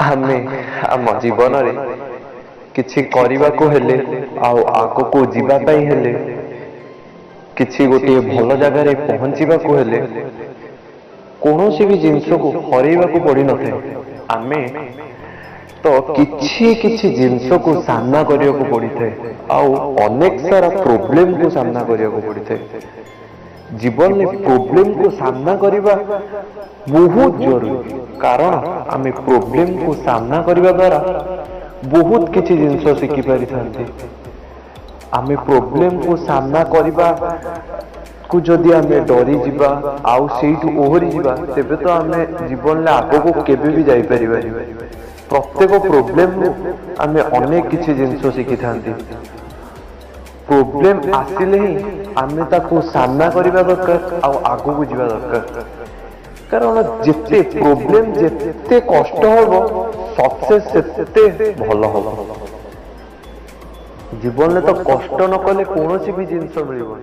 आमे आम जीवन रे किछि करिबा को हेले आगो को जीवा पाई हेले किछि गोटे भल जगार पहुंचीबा को हेले कौनसी भी जिनस को हरैबा को पड़ी न थे आमे तो किछि किछि जिनस को सामना करिया को पड़ी थे अनेक सारा प्रॉब्लम को सामना करिया को पड़ी थे जीवन में प्रॉब्लम को सामना करिबा बहुत जरूरी कारण आमे प्रॉब्लम को सामना करिबा द्वारा बहुत किछि जिनस शिखि पारि थांती आमे प्रॉब्लम को सामना करिबा को जदि आमे डरी जिबा आउ सेठु ओहरी जिबा तेबे तो आमे जीवन ले आगो को केबे भी जाई परिबा प्रत्येक प्रॉब्लम आमे अनेक किछि जिनस शिखि थांती प्रॉब्लम आसिले ही आमे ताको सामना करिबा दरकार आउ आगो को जिबा दरकार कारण जिते प्रॉब्लम जिते कष्ट होबो सक्सेस सेते भलो होबो जीवन ले तो कष्ट न कले कोनोसी भी जिंस मिलिबो।